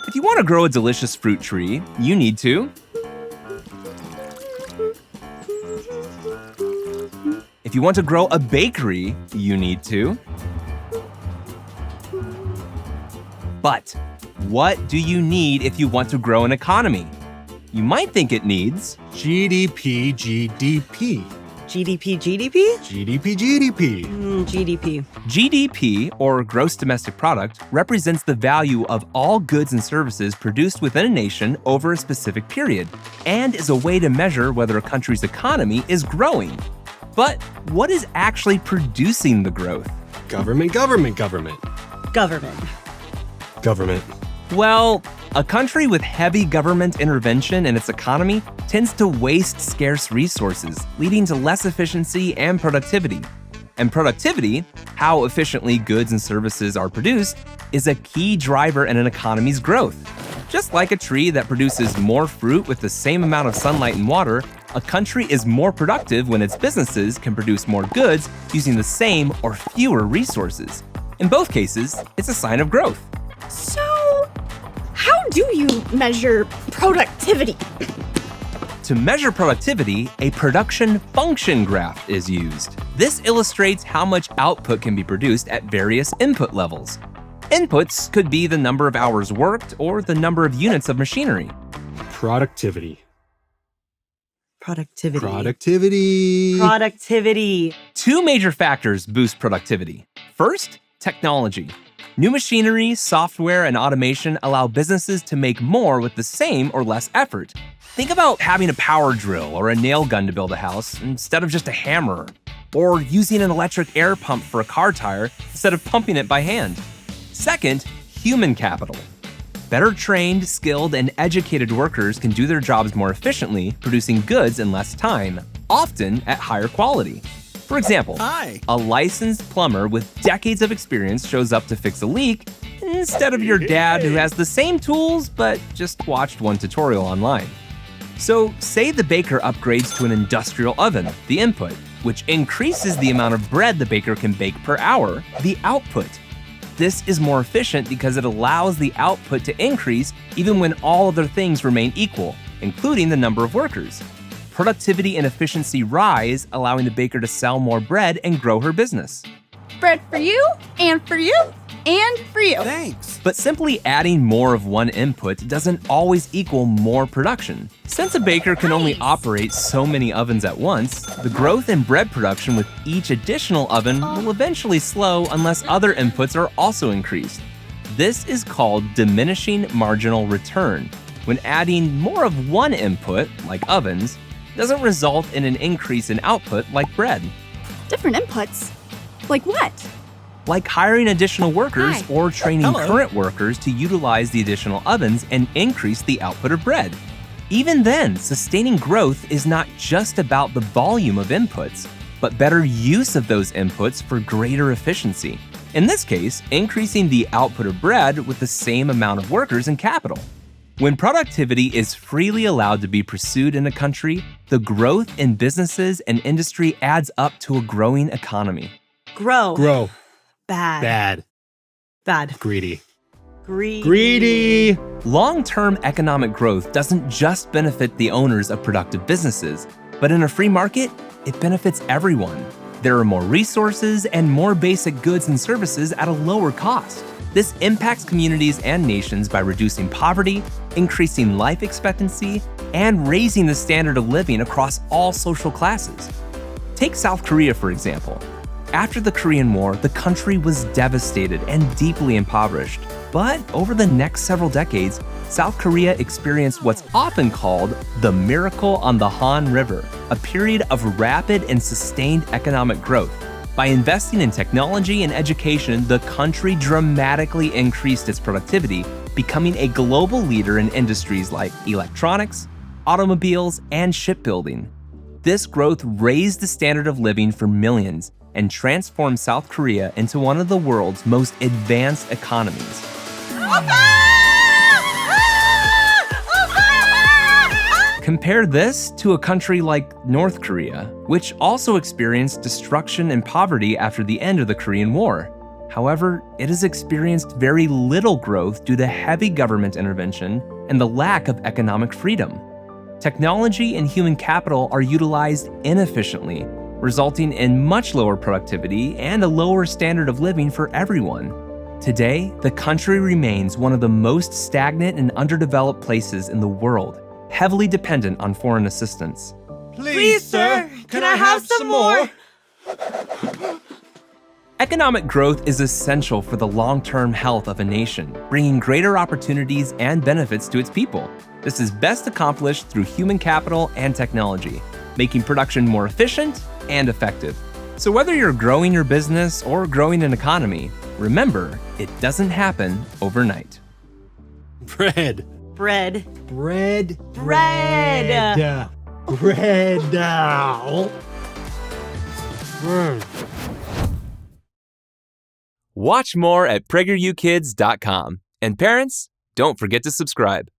If you want to grow a delicious fruit tree, you need to If you want to grow a bakery, you need to. But what do you need if you want to grow an economy? You might think it needs GDP, GDP. GDP, GDP? GDP, GDP. GDP. GDP, or gross domestic product, represents the value of all goods and services produced within a nation over a specific period, and is a way to measure whether a country's economy is growing. But what is actually producing the growth? Government, government, government. Government. Government. Well, a country with heavy government intervention in its economy tends to waste scarce resources, leading to less efficiency and productivity. And productivity, how efficiently goods and services are produced, is a key driver in an economy's growth. Just like a tree that produces more fruit with the same amount of sunlight and water, a country is more productive when its businesses can produce more goods using the same or fewer resources. In both cases, it's a sign of growth. So, how do you measure productivity? To measure productivity, a production function graph is used. This illustrates how much output can be produced at various input levels. Inputs could be the number of hours worked or the number of units of machinery. Productivity. Productivity. Productivity. Productivity. Two major factors boost productivity. First, technology. New machinery, software, and automation allow businesses to make more with the same or less effort. Think about having a power drill or a nail gun to build a house instead of just a hammer, or using an electric air pump for a car tire instead of pumping it by hand. Second, human capital. Better trained, skilled, and educated workers can do their jobs more efficiently, producing goods in less time, often at higher quality. For example, a licensed plumber with decades of experience shows up to fix a leak instead of your dad who has the same tools but just watched one tutorial online. So, say the baker upgrades to an industrial oven, the input, which increases the amount of bread the baker can bake per hour, the output. This is more efficient because it allows the output to increase even when all other things remain equal, including the number of workers. Productivity and efficiency rise, allowing the baker to sell more bread and grow her business. Bread for you, and for you, and for you. Thanks. But simply adding more of one input doesn't always equal more production. Since a baker can only operate so many ovens at once, the growth in bread production with each additional oven will eventually slow unless other inputs are also increased. This is called diminishing marginal return, when adding more of one input, like ovens, doesn't result in an increase in output like bread. Different inputs? Like what? Like hiring additional workers Hi. or training current workers to utilize the additional ovens and increase the output of bread. Even then, sustaining growth is not just about the volume of inputs, but better use of those inputs for greater efficiency. In this case, increasing the output of bread with the same amount of workers and capital. When productivity is freely allowed to be pursued in a country, the growth in businesses and industry adds up to a growing economy. Grow. Grow. Bad. Bad. Bad. Greedy. Greedy. Long-term economic growth doesn't just benefit the owners of productive businesses, but in a free market, it benefits everyone. There are more resources and more basic goods and services at a lower cost. This impacts communities and nations by reducing poverty, increasing life expectancy, and raising the standard of living across all social classes. Take South Korea, for example. After the Korean War, the country was devastated and deeply impoverished. But over the next several decades, South Korea experienced what's often called the miracle on the Han River, a period of rapid and sustained economic growth. By investing in technology and education, the country dramatically increased its productivity, becoming a global leader in industries like electronics, automobiles, and shipbuilding. This growth raised the standard of living for millions and transformed South Korea into one of the world's most advanced economies. Compare this to a country like North Korea, which also experienced destruction and poverty after the end of the Korean War. However, it has experienced very little growth due to heavy government intervention and the lack of economic freedom. Technology and human capital are utilized inefficiently, resulting in much lower productivity and a lower standard of living for everyone. Today, the country remains one of the most stagnant and underdeveloped places in the world, heavily dependent on foreign assistance. Please, sir, can I have some more? Economic growth is essential for the long-term health of a nation, bringing greater opportunities and benefits to its people. This is best accomplished through human capital and technology, making production more efficient and effective. So whether you're growing your business or growing an economy, remember, it doesn't happen overnight. Bread. Bread. Bread. Bread. Bread. Watch more at PragerUkids.com. And parents, don't forget to subscribe.